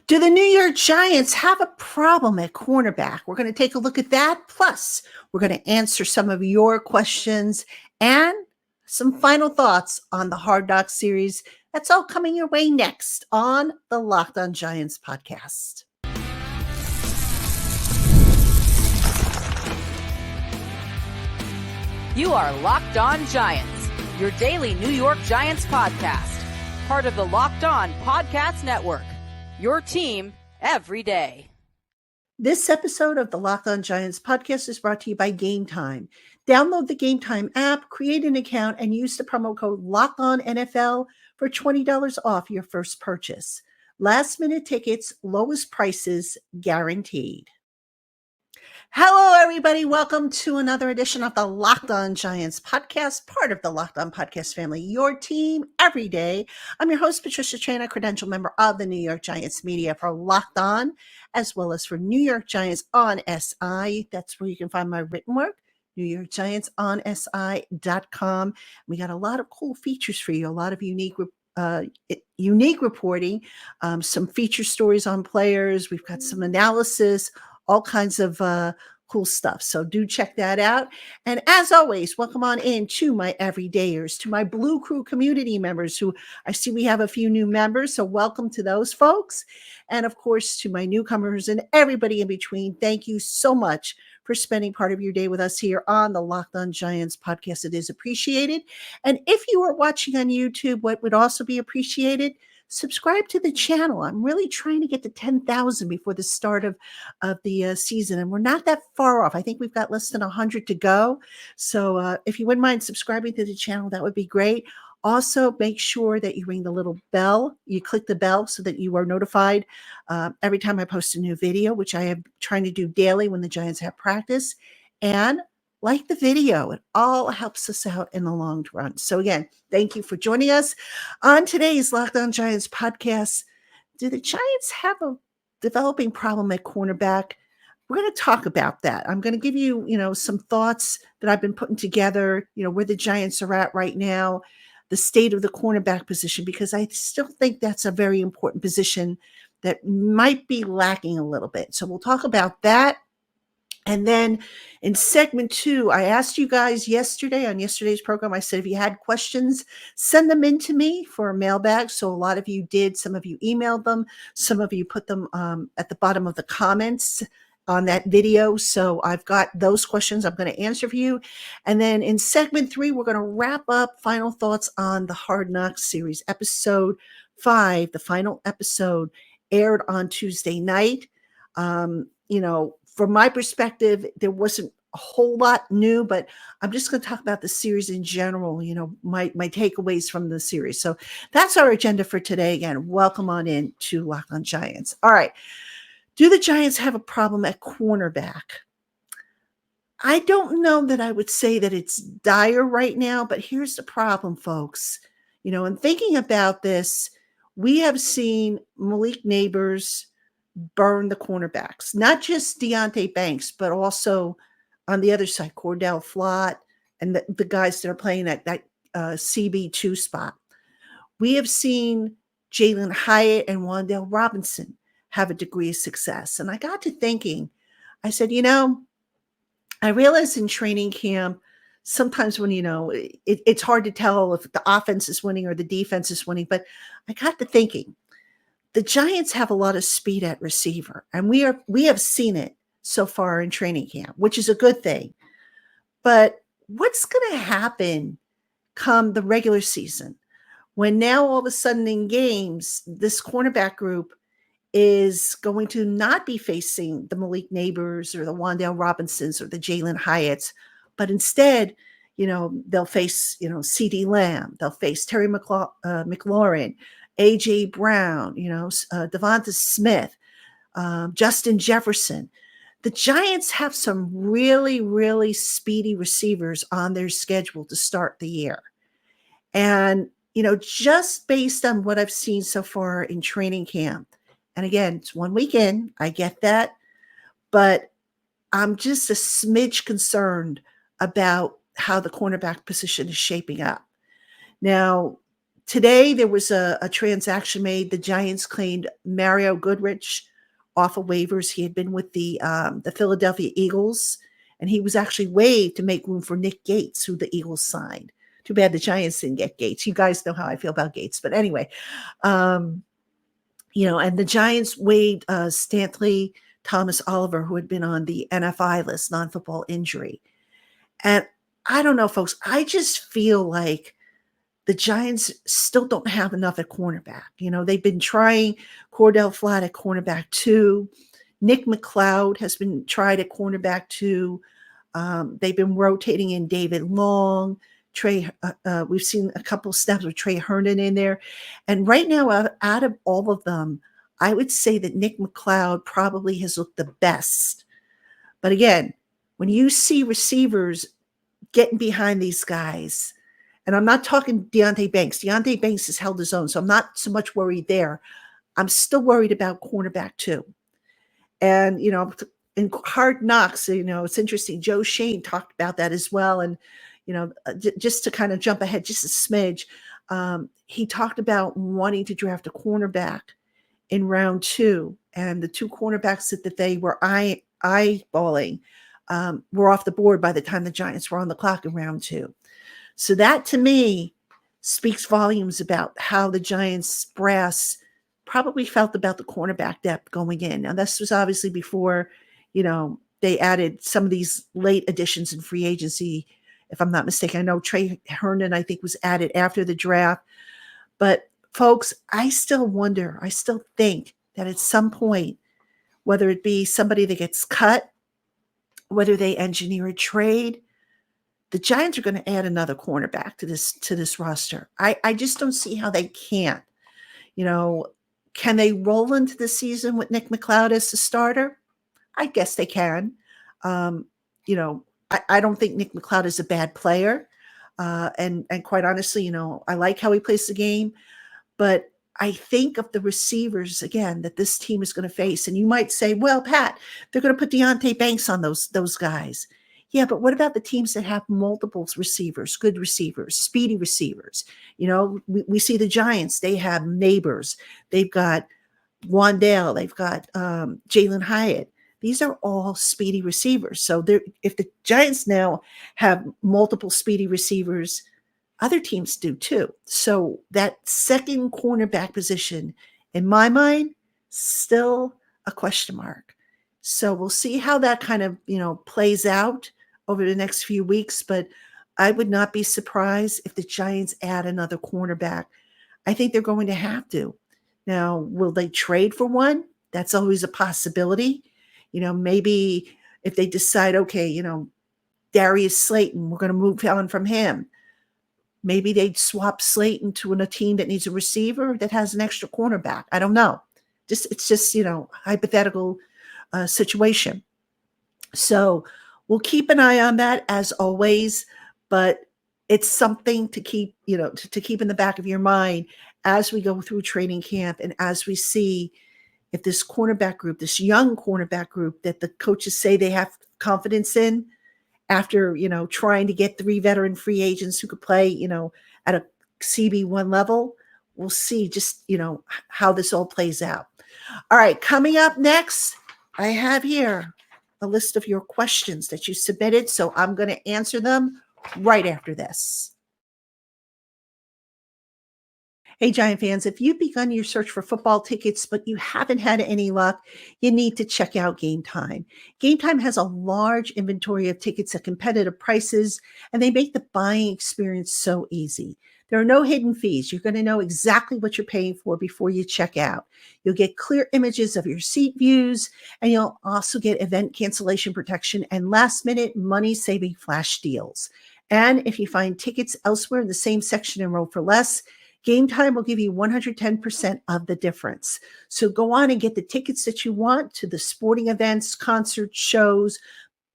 Do the New York Giants have a problem at cornerback? We're going to take a look at that. Plus, we're going to answer some of your questions and some final thoughts on the Hard Knocks series. That's all coming your way next on the Locked On Giants podcast. You are Locked On Giants, your daily New York Giants podcast, part of the Locked On Podcast Network. Your team every day. This episode of the Locked On Giants podcast is brought to you by GameTime. Download the GameTime app, create an account, and use the promo code LOCKEDONNFL for $20 off your first purchase. Last minute tickets, lowest prices guaranteed. Hello, everybody. Welcome to another edition of the Locked On Giants podcast, part of the Locked On Podcast family, your team every day. I'm your host, Patricia Traina, credential member of the New York Giants media for Locked On, as well as for New York Giants on SI. That's where you can find my written work, NewYorkGiantsOnSI.com. We got a lot of cool features for you, a lot of unique reporting, some feature stories on players. We've got some analysis, all kinds of cool stuff. So do check that out. And as always, welcome on in to my everydayers, to my Blue Crew community members who I see we have a few new members. So welcome to those folks. And of course, to my newcomers and everybody in between, thank you so much for spending part of your day with us here on the Locked On Giants podcast. It is appreciated. And if you are watching on YouTube, what would also be appreciated, subscribe to the channel. I'm really trying to get to 10,000 before the start of the season, and we're not that far off. I think we've got less than 100 to go. So if you wouldn't mind subscribing to the channel, that would be great. Also, make sure that you ring the little bell. You click the bell so that you are notified every time I post a new video, which I am trying to do daily when the Giants have practice. And like the video. It all helps us out in the long run. So again, thank you for joining us on today's Locked On Giants podcast. Do the Giants have a developing problem at cornerback? We're going to talk about that. I'm going to give you, some thoughts that I've been putting together, where the Giants are at right now, the state of the cornerback position, because I still think that's a very important position that might be lacking a little bit. So we'll talk about that. And then in segment 2, I asked you guys yesterday on yesterday's program, I said, if you had questions, send them in to me for a mailbag. So a lot of you did. Some of you emailed them. Some of you put them at the bottom of the comments on that video. So I've got those questions I'm going to answer for you. And then in segment 3, we're going to wrap up final thoughts on the Hard Knocks series. Episode 5, the final episode, aired on Tuesday night. From my perspective, there wasn't a whole lot new, but I'm just going to talk about the series in general, my takeaways from the series. So that's our agenda for today. Again, welcome on in to Locked On Giants. All right. Do the Giants have a problem at cornerback? I don't know that I would say that it's dire right now, but here's the problem, folks. In thinking about this, we have seen Malik Neighbors burn the cornerbacks, not just Deonte Banks, but also on the other side, Cordell Flott and the guys that are playing that CB2 spot. We have seen Jalen Hyatt and Wan'Dale Robinson have a degree of success. And I got to thinking, I said, I realize in training camp, sometimes when, it's hard to tell if the offense is winning or the defense is winning, but I got to thinking, the Giants have a lot of speed at receiver, and we have seen it so far in training camp, which is a good thing. But what's going to happen come the regular season when now all of a sudden in games, this cornerback group is going to not be facing the Malik Neighbors or the Wan'Dale Robinsons or the Jalen Hyatts, but instead, they'll face, CeeDee Lamb, they'll face Terry McLaurin, A.J. Brown, Devonta Smith, Justin Jefferson. The Giants have some really, really speedy receivers on their schedule to start the year. And, just based on what I've seen so far in training camp, and again, it's one weekend, I get that, but I'm just a smidge concerned about how the cornerback position is shaping up. Now, Today, there was a transaction made. The Giants claimed Mario Goodrich off of waivers. He had been with the Philadelphia Eagles, and he was actually waived to make room for Nick Gates, who the Eagles signed. Too bad the Giants didn't get Gates. You guys know how I feel about Gates. But anyway, and the Giants waived Stanley Thomas Oliver, who had been on the NFI list, non-football injury. And I don't know, folks. I just feel like the Giants still don't have enough at cornerback. They've been trying Cordell Flatt at cornerback 2. Nick McLeod has been tried at cornerback 2. They've been rotating in David Long. We've seen a couple snaps with Trey Herndon in there. And right now, out of all of them, I would say that Nick McLeod probably has looked the best. But again, when you see receivers getting behind these guys, and I'm not talking Deonte Banks. Deonte Banks has held his own, so I'm not so much worried there. I'm still worried about cornerback 2. And, in Hard Knocks, it's interesting. Joe Shane talked about that as well. And, just to kind of jump ahead just a smidge, he talked about wanting to draft a cornerback in round 2. And the 2 cornerbacks that they were eyeballing were off the board by the time the Giants were on the clock in round 2. So that, to me, speaks volumes about how the Giants brass probably felt about the cornerback depth going in. Now, this was obviously before, they added some of these late additions in free agency, if I'm not mistaken. I know Trey Herndon, I think, was added after the draft. But, folks, I still think that at some point, whether it be somebody that gets cut, whether they engineer a trade, the Giants are going to add another cornerback to this roster. I just don't see how they can't. Can they roll into the season with Nick McLeod as the starter? I guess they can. I don't think Nick McLeod is a bad player. And quite honestly, I like how he plays the game. But I think of the receivers, again, that this team is going to face. And you might say, well, Pat, they're going to put Deonte Banks on those guys. Yeah, but what about the teams that have multiple receivers, good receivers, speedy receivers? We see the Giants. They have Neighbors. They've got Wandale. They've got Jalen Hyatt. These are all speedy receivers. So if the Giants now have multiple speedy receivers, other teams do too. So that second cornerback position, in my mind, still a question mark. So we'll see how that kind of, plays out over the next few weeks. But I would not be surprised if the Giants add another cornerback. I think they're going to have to. Now, will they trade for one? That's always a possibility. Maybe if they decide, okay, Darius Slayton, we're going to move on from him. Maybe they'd swap Slayton to a team that needs a receiver that has an extra cornerback. I don't know. It's just hypothetical situation. So we'll keep an eye on that as always, but it's something to keep, to keep in the back of your mind as we go through training camp and as we see if this cornerback group, this young cornerback group that the coaches say they have confidence in after, trying to get 3 veteran free agents who could play, at a CB1 level, we'll see just, how this all plays out. All right, coming up next, I have here a list of your questions that you submitted, so I'm going to answer them right after this. Hey, Giant fans, if you've begun your search for football tickets, but you haven't had any luck, you need to check out GameTime. GameTime has a large inventory of tickets at competitive prices, and they make the buying experience so easy. There are no hidden fees. You're going to know exactly what you're paying for before you check out. You'll get clear images of your seat views, and you'll also get event cancellation protection and last-minute money-saving flash deals. And if you find tickets elsewhere in the same section and row for less, GameTime will give you 110% of the difference. So go on and get the tickets that you want to the sporting events, concerts, shows,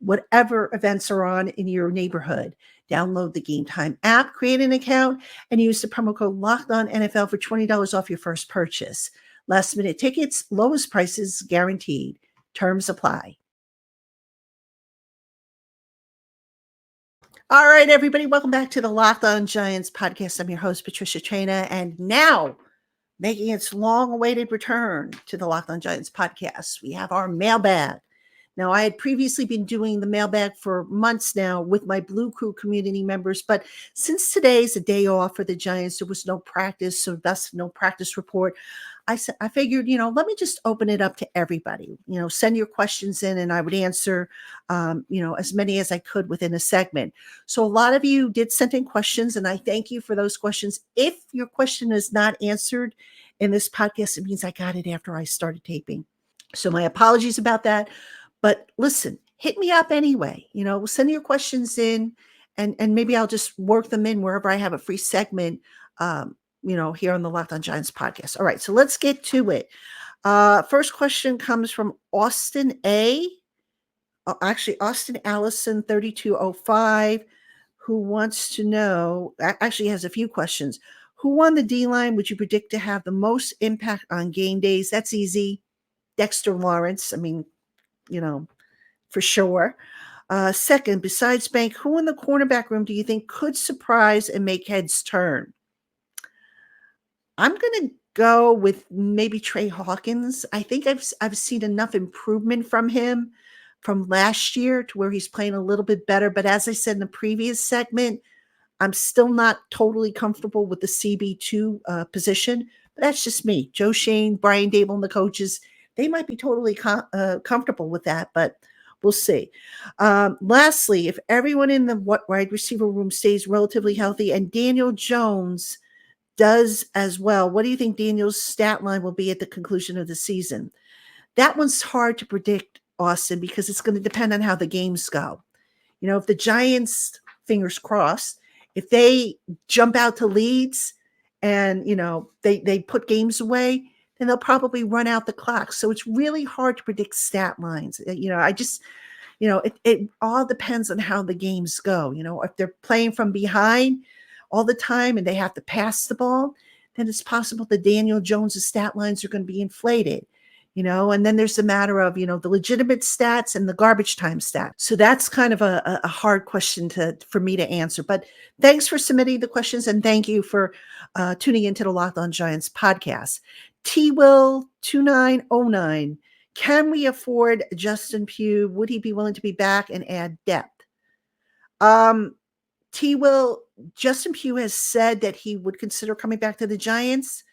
whatever events are on in your neighborhood. Download the GameTime app, create an account, and use the promo code LOCKEDONNFL for $20 off your first purchase. Last minute tickets, lowest prices guaranteed. Terms apply. All right, everybody, welcome back to the Locked On Giants podcast. I'm your host, Patricia Traina, and now making its long-awaited return to the Locked On Giants podcast, we have our mailbag. Now, I had previously been doing the mailbag for months now with my Blue Crew community members, but since today's a day off for the Giants, there was no practice, so thus no practice report. I figured, let me just open it up to everybody. Send your questions in, and I would answer, as many as I could within a segment. So a lot of you did send in questions, and I thank you for those questions. If your question is not answered in this podcast, it means I got it after I started taping. So my apologies about that. But listen, hit me up anyway. Send your questions in, and maybe I'll just work them in wherever I have a free segment. Here on the Locked On Giants podcast. All right, so let's get to it. First question comes from Austin A. Austin Allison 3205, who wants to know, actually has a few questions. Who on the D-line would you predict to have the most impact on game days? That's easy. Dexter Lawrence. For sure. Second, besides Bank, who in the cornerback room do you think could surprise and make heads turn? I'm going to go with maybe Trey Hawkins. I think I've seen enough improvement from him from last year to where he's playing a little bit better. But as I said in the previous segment, I'm still not totally comfortable with the CB2 position. But that's just me. Joe Shane, Brian Dable, and the coaches, they might be totally comfortable with that, but we'll see. Lastly, if everyone in the wide receiver room stays relatively healthy and Daniel Jones does as well, what do you think Daniel's stat line will be at the conclusion of the season? That one's hard to predict, Austin, because it's going to depend on how the games go. If the Giants, fingers crossed, if they jump out to leads and, they put games away, then they'll probably run out the clock. So it's really hard to predict stat lines. It all depends on how the games go. If they're playing from behind all the time and they have to pass the ball, then it's possible that Daniel Jones' stat lines are going to be inflated, and then there's the matter of, the legitimate stats and the garbage time stats. So that's kind of a hard question for me to answer, but thanks for submitting the questions. And thank you for tuning into the Locked On Giants podcast. T-Will 2909. Can we afford Justin Pugh? Would he be willing to be back and add depth? T-Will, Justin Pugh has said that he would consider coming back to the Giants.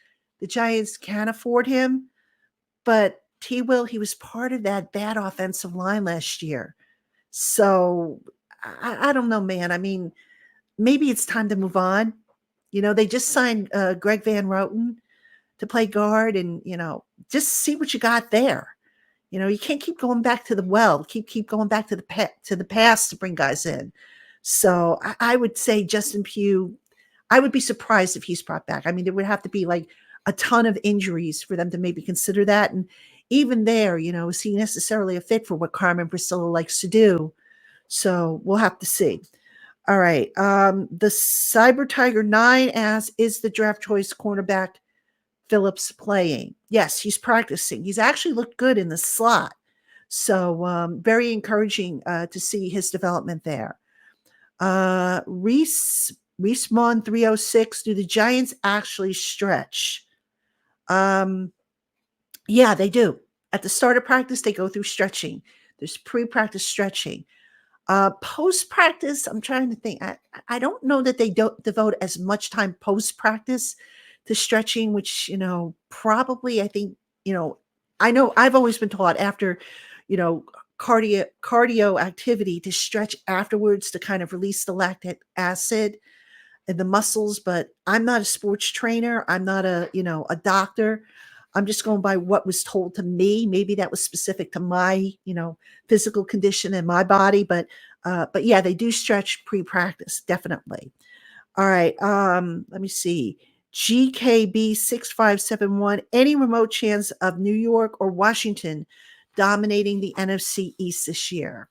The Giants can afford him, but T-Will, he was part of that bad offensive line last year. So I don't know, man. I mean, maybe it's time to move on. They just signed Greg Van Roten to play guard, and, just see what you got there. You can't keep going back to the well, keep going back to the past to bring guys in. So I would say Justin Pugh, I would be surprised if he's brought back. I mean, there would have to be like a ton of injuries for them to maybe consider that. And even there, is he necessarily a fit for what Carmen Priscilla likes to do? So we'll have to see. All right. The Cyber Tiger 9 asks, is the draft choice cornerback Phillips playing? Yes, he's practicing. He's actually looked good in the slot. So very encouraging to see his development there. Reese Mon 306, do the Giants actually stretch? Yeah, they do. At the start of practice, they go through stretching. There's pre-practice stretching. Post-practice, I'm trying to think. I don't know that they don't devote as much time post-practice to stretching, which, probably, I think, I know I've always been taught after, cardio activity to stretch afterwards to kind of release the lactic acid in the muscles, but I'm not a sports trainer. I'm not a doctor. I'm just going by what was told to me. Maybe that was specific to my, physical condition and my body, but yeah, they do stretch pre-practice, definitely. All right. Let me see. GKB 6571. Any remote chance of New York or Washington dominating the NFC East this year?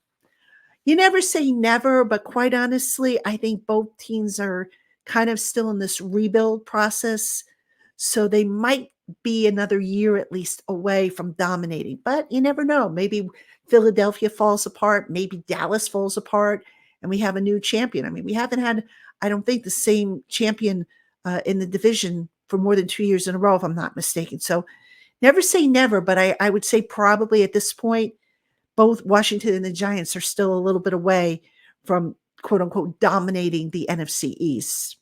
You never say never, but quite honestly, I think both teams are kind of still in this rebuild process. So they might be another year at least away from dominating, but you never know. Maybe Philadelphia falls apart. Maybe Dallas falls apart and we have a new champion. I mean, we haven't had, I don't think, the same champion in the division for more than 2 years in a row, if I'm not mistaken. So never say never, but I would say probably at this point, both Washington and the Giants are still a little bit away from quote unquote dominating the NFC East.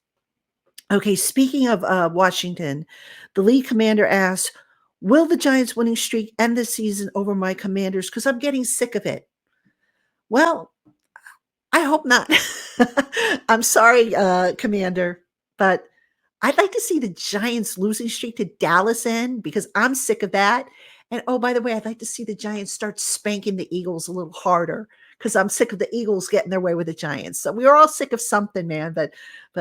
Okay, speaking of Washington, the league commander asks, will the Giants winning streak end the season over my Commanders? Because I'm getting sick of it. Well, I hope not. I'm sorry, Commander, but I'd like to see the Giants losing streak to Dallas end because I'm sick of that. And oh, by the way, I'd like to see the Giants start spanking the Eagles a little harder because I'm sick of the Eagles getting their way with the Giants. So we are all sick of something, man. But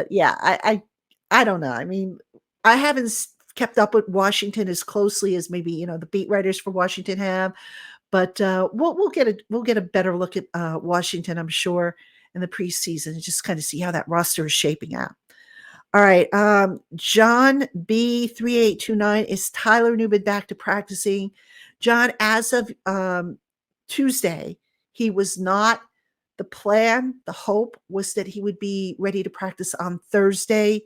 yeah, I don't know. I mean, I haven't kept up with Washington as closely as maybe the beat writers for Washington have. But we'll get a better look at Washington, I'm sure, in the preseason and just kind of see how that roster is shaping out. All right, John B3829, is Tyler Newman back to practicing? John, as of Tuesday, he was not. The plan, the hope was that he would be ready to practice on Thursday.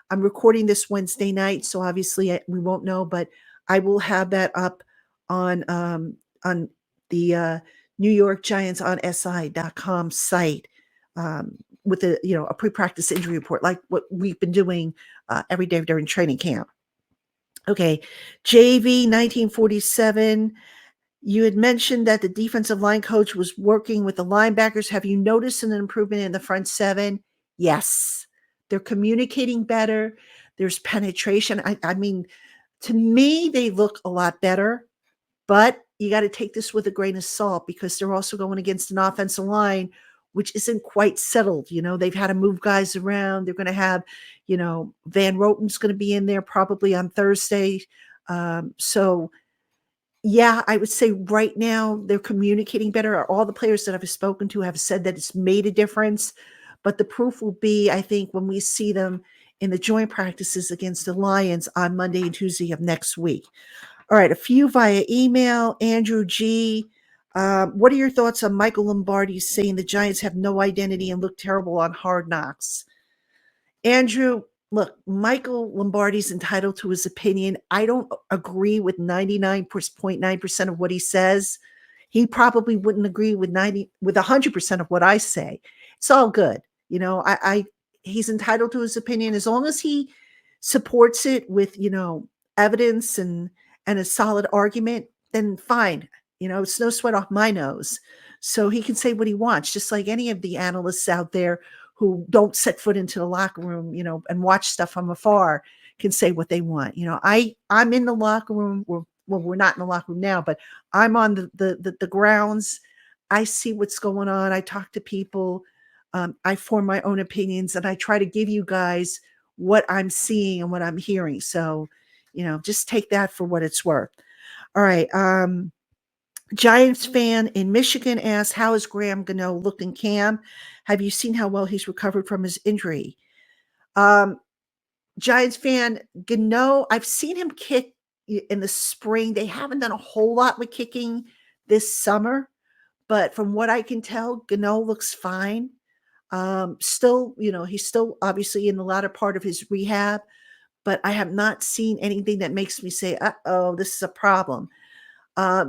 I'm recording this Wednesday night, so obviously we won't know, but I will have that up on the New York Giants on SI.com site with a pre-practice injury report, like what we've been doing every day during training camp. Okay, JV 1947. You had mentioned that the defensive line coach was working with the linebackers. Have you noticed an improvement in the front seven? Yes. They're communicating better. There's penetration. I mean, to me, they look a lot better, but you got to take this with a grain of salt because they're also going against an offensive line which isn't quite settled. They've had to move guys around. They're going to have, Van Roten's going to be in there probably on Thursday. So yeah, I would say right now they're communicating better. All the players that I've spoken to have said that it's made a difference, but the proof will be, I think, when we see them in the joint practices against the Lions on Monday and Tuesday of next week. All right, a few via email. Andrew G. What are your thoughts on Michael Lombardi saying the Giants have no identity and look terrible on Hard Knocks? Andrew, look, Michael Lombardi's entitled to his opinion. I don't agree with 99.9% of what he says. He probably wouldn't agree with 100% of what I say. It's all good. He's entitled to his opinion as long as he supports it with, evidence and a solid argument, then fine. It's no sweat off my nose. So he can say what he wants, just like any of the analysts out there who don't set foot into the locker room, and watch stuff from afar can say what they want. I'm in the locker room. We're not in the locker room now, but I'm on the grounds. I see what's going on. I talk to people. I form my own opinions, and I try to give you guys what I'm seeing and what I'm hearing. So, just take that for what it's worth. All right. Giants fan in Michigan asks, how has Graham Gano looked in camp? Have you seen how well he's recovered from his injury? Giants fan, Gano, I've seen him kick in the spring. They haven't done a whole lot with kicking this summer, but from what I can tell, Gano looks fine. Still, he's still obviously in the latter part of his rehab, but I have not seen anything that makes me say, uh-oh, this is a problem.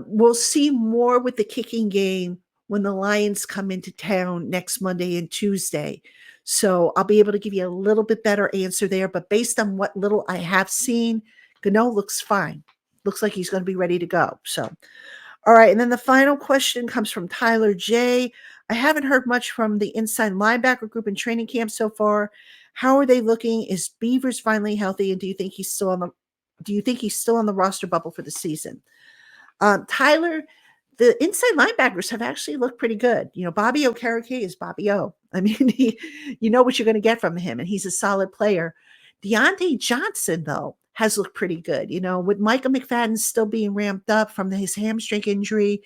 We'll see more with the kicking game when the Lions come into town next Monday and Tuesday. So I'll be able to give you a little bit better answer there. But based on what little I have seen, Gano looks fine. Looks like he's going to be ready to go. So, all right. And then the final question comes from Tyler J. I haven't heard much from the inside linebacker group in training camp so far. How are they looking? Is Beavers finally healthy? And do you think he's still on the roster bubble for the season? Tyler, the inside linebackers have actually looked pretty good. Bobby Okereke is Bobby O. I mean, you know what you're going to get from him, and he's a solid player. Deontay Johnson, though, has looked pretty good. With Micah McFadden still being ramped up from his hamstring injury,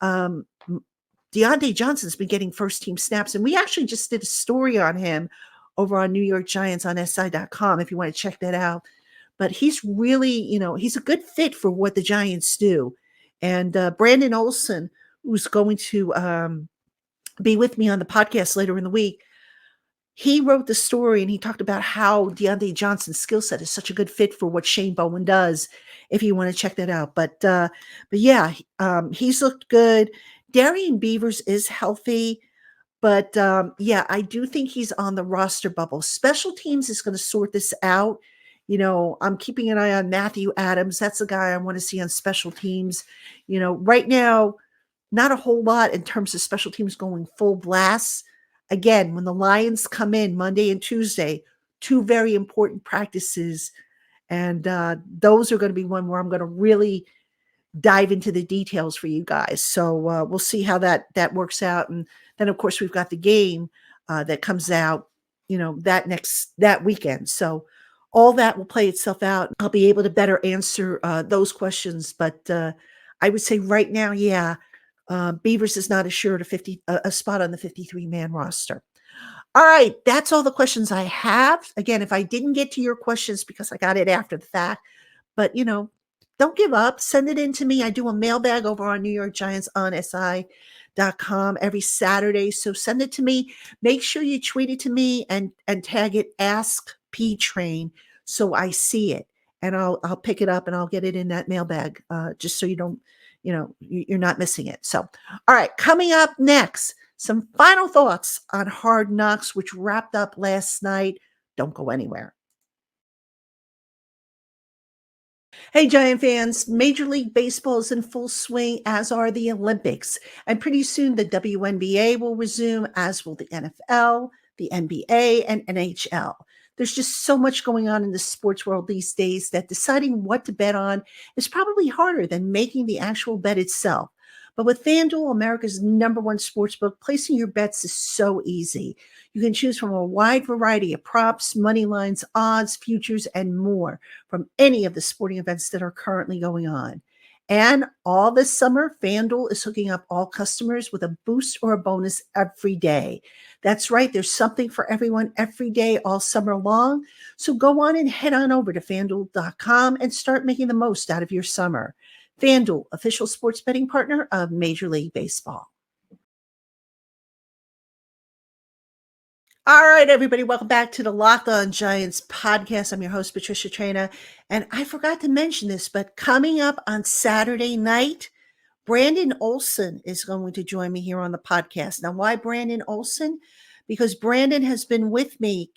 Deontay Johnson's been getting first-team snaps, and we actually just did a story on him over on New York Giants on SI.com if you want to check that out. But he's really, he's a good fit for what the Giants do. And Brandon Olson, who's going to be with me on the podcast later in the week, he wrote the story and he talked about how Deontay Johnson's skill set is such a good fit for what Shane Bowen does. If you want to check that out, but yeah, he's looked good. Darian Beavers is healthy, but yeah, I do think he's on the roster bubble. Special teams is going to sort this out. I'm keeping an eye on Matthew Adams. That's the guy I want to see on special teams. Right now, not a whole lot in terms of special teams going full blast. Again, when the Lions come in Monday and Tuesday, two very important practices. And those are going to be one where I'm going to really dive into the details for you guys. So we'll see how that works out. And then, of course, we've got the game that comes out, that weekend. So all that will play itself out. I'll be able to better answer those questions. But I would say right now, yeah, Beavers is not assured a spot on the 53-man roster. All right, that's all the questions I have. Again, if I didn't get to your questions because I got it after the fact, but don't give up. Send it in to me. I do a mailbag over on New York Giants on SI.com every Saturday. So send it to me. Make sure you tweet it to me and tag it Ask P Train so I see it. And I'll pick it up and I'll get it in that mailbag just so you don't, you're not missing it. So, all right, coming up next, some final thoughts on Hard Knocks, which wrapped up last night. Don't go anywhere. Hey, Giant fans, Major League Baseball is in full swing, as are the Olympics. And pretty soon the WNBA will resume, as will the NFL, the NBA, and NHL. There's just so much going on in the sports world these days that deciding what to bet on is probably harder than making the actual bet itself. But with FanDuel, America's #1 sportsbook, placing your bets is so easy. You can choose from a wide variety of props, money lines, odds, futures, and more from any of the sporting events that are currently going on. And all this summer, FanDuel is hooking up all customers with a boost or a bonus every day. That's right, there's something for everyone every day all summer long. So go on and head on over to FanDuel.com and start making the most out of your summer. FanDuel, official sports betting partner of Major League Baseball. All right, everybody, welcome back to the Locked On Giants podcast. I'm your host, Patricia Traina, and I forgot to mention this, but coming up on Saturday night, Brandon Olson is going to join me here on the podcast. Now, why Brandon Olson? Because Brandon has been with me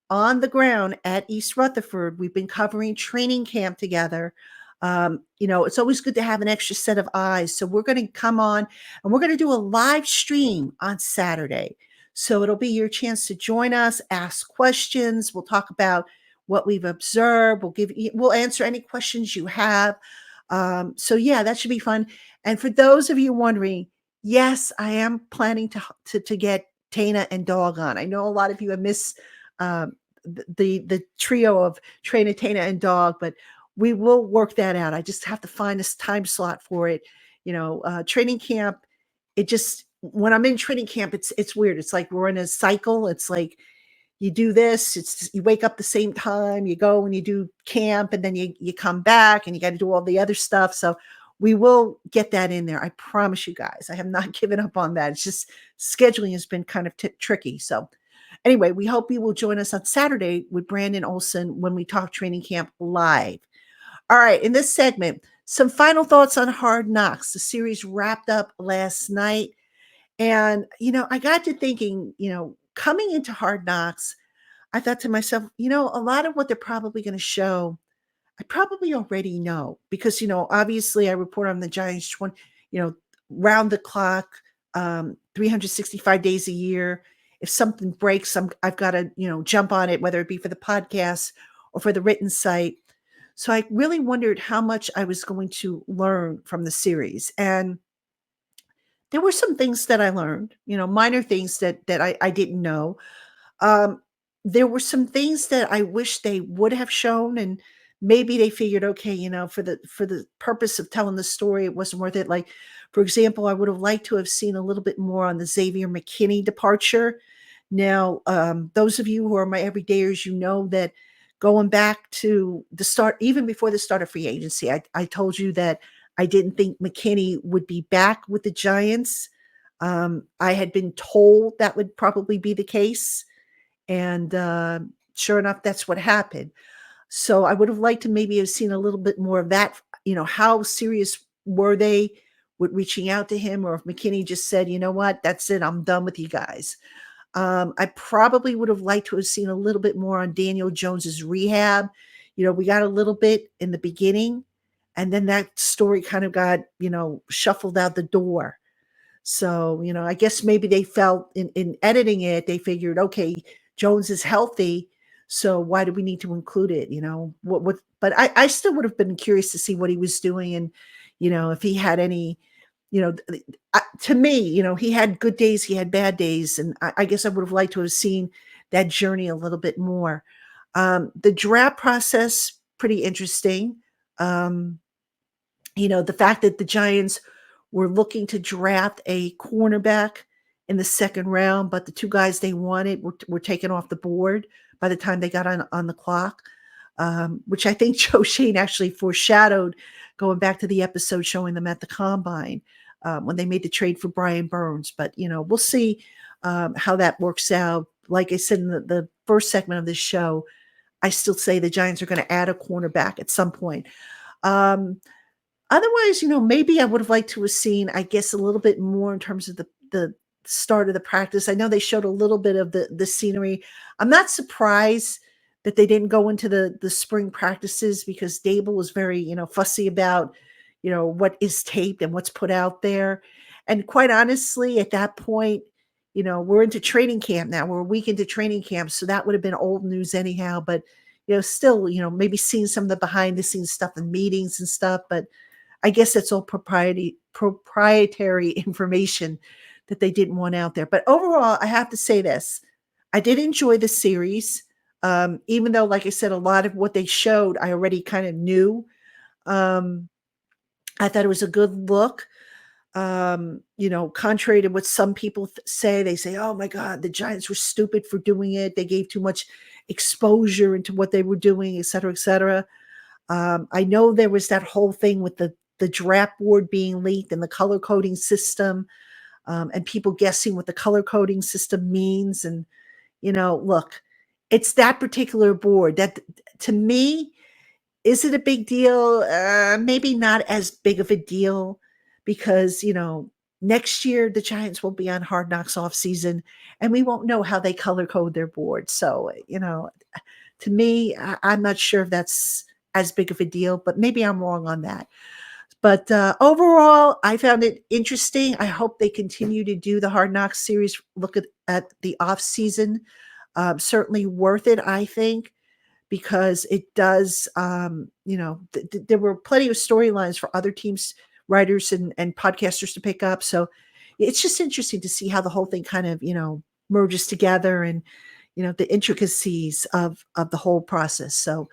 on the ground at East Rutherford. We've been covering training camp together. It's always good to have an extra set of eyes. So we're going to come on and we're going to do a live stream on Saturday. So it'll be your chance to join us, ask questions. We'll talk about what we've observed. We'll answer any questions you have. So yeah, that should be fun. And for those of you wondering, yes, I am planning to get Tana and Dog on. I know a lot of you have missed the trio of Trainer, Tana, and Dog, but we will work that out. I just have to find this time slot for it. Training camp, when I'm in training camp, it's weird. It's like we're in a cycle. It's like you do this, you wake up the same time, you go and you do camp, and then you come back and you got to do all the other stuff. So we will get that in there. I promise you guys, I have not given up on that. It's just scheduling has been kind of tricky. So anyway, we hope you will join us on Saturday with Brandon Olson when we talk training camp live. All right, in this segment, some final thoughts on Hard Knocks. The series wrapped up last night. And, I got to thinking, coming into Hard Knocks, I thought to myself, a lot of what they're probably going to show, I probably already know because, obviously I report on the Giants, round the clock, 365 days a year. If something breaks, I've got to, jump on it, whether it be for the podcast or for the written site. So I really wondered how much I was going to learn from the series. And there were some things that I learned, minor things that I didn't know. There were some things that I wish they would have shown, and maybe they figured, okay, for the purpose of telling the story, it wasn't worth it. Like, for example, I would have liked to have seen a little bit more on the Xavier McKinney departure. Now, those of you who are my everydayers, that going back to the start, even before the start of free agency, I told you that I didn't think McKinney would be back with the Giants. I had been told that would probably be the case, and sure enough, that's what happened. So I would have liked to maybe have seen a little bit more of that. How serious were they with reaching out to him, or if McKinney just said, you know what, that's it, I'm done with you guys. I probably would have liked to have seen a little bit more on Daniel Jones's rehab. We got a little bit in the beginning, and then that story kind of got, shuffled out the door. So, I guess maybe they felt in editing it, they figured, okay, Jones is healthy, so why do we need to include it? But I still would have been curious to see what he was doing, and, if he had any, to me, he had good days, he had bad days. And I guess I would have liked to have seen that journey a little bit more. The draft process, pretty interesting. The fact that the Giants were looking to draft a cornerback in the second round, but the two guys they wanted were taken off the board by the time they got on the clock, which I think Joe Shane actually foreshadowed going back to the episode showing them at the combine when they made the trade for Brian Burns. But, we'll see how that works out. Like I said in the first segment of this show, I still say the Giants are going to add a cornerback at some point. Otherwise, maybe I would have liked to have seen, I guess, a little bit more in terms of the start of the practice. I know they showed a little bit of the scenery. I'm not surprised that they didn't go into the spring practices, because Dable was very, fussy about, what is taped and what's put out there. And quite honestly, at that point, we're into training camp now. We're a week into training camp. So that would have been old news anyhow. But, still, maybe seeing some of the behind the scenes stuff and meetings and stuff. But I guess that's all proprietary information that they didn't want out there. But overall, I have to say this. I did enjoy the series, even though, like I said, a lot of what they showed, I already kind of knew. I thought it was a good look. Contrary to what some people say, they say, oh my God, the Giants were stupid for doing it. They gave too much exposure into what they were doing, et cetera, et cetera. I know there was that whole thing with the draft board being leaked and the color coding system, and people guessing what the color coding system means. And, look, it's that particular board that, to me, is it a big deal? Maybe not as big of a deal, because, next year the Giants will be on Hard Knocks off season, and we won't know how they color code their board. So, to me, I'm not sure if that's as big of a deal, but maybe I'm wrong on that. But overall, I found it interesting. I hope they continue to do the Hard Knocks series, look at the off season. Certainly worth it, I think, because it does, there were plenty of storylines for other teams, writers and podcasters to pick up. So it's just interesting to see how the whole thing kind of, merges together, and, the intricacies of the whole process. So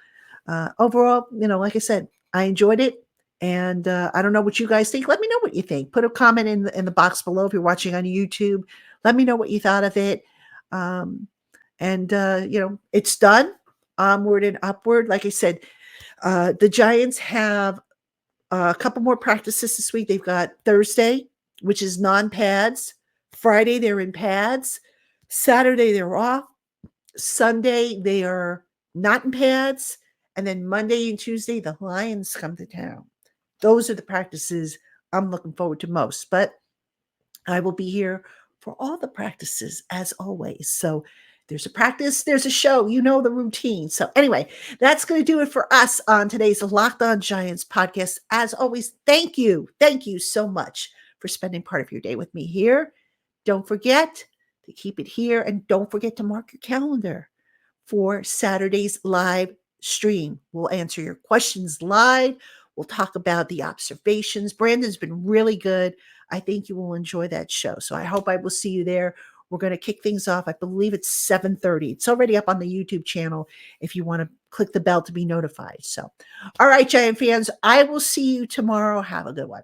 overall, like I said, I enjoyed it. And I don't know what you guys think. Let me know what you think. Put a comment in the box below if you're watching on YouTube. Let me know what you thought of it. It's done. Onward and upward. Like I said, the Giants have a couple more practices this week. They've got Thursday, which is non-pads. Friday, they're in pads. Saturday, they're off. Sunday, they are not in pads. And then Monday and Tuesday, the Lions come to town. Those are the practices I'm looking forward to most. But I will be here for all the practices, as always. So there's a practice, there's a show, the routine. So anyway, that's going to do it for us on today's Locked On Giants podcast. As always, thank you so much for spending part of your day with me here. Don't forget to keep it here, and don't forget to mark your calendar for Saturday's live stream. We'll answer your questions live. We'll talk about the observations. Brandon's been really good. I think you will enjoy that show. So I hope I will see you there. We're going to kick things off. I believe it's 7:30. It's already up on the YouTube channel if you want to click the bell to be notified. So, all right, Giant fans, I will see you tomorrow. Have a good one.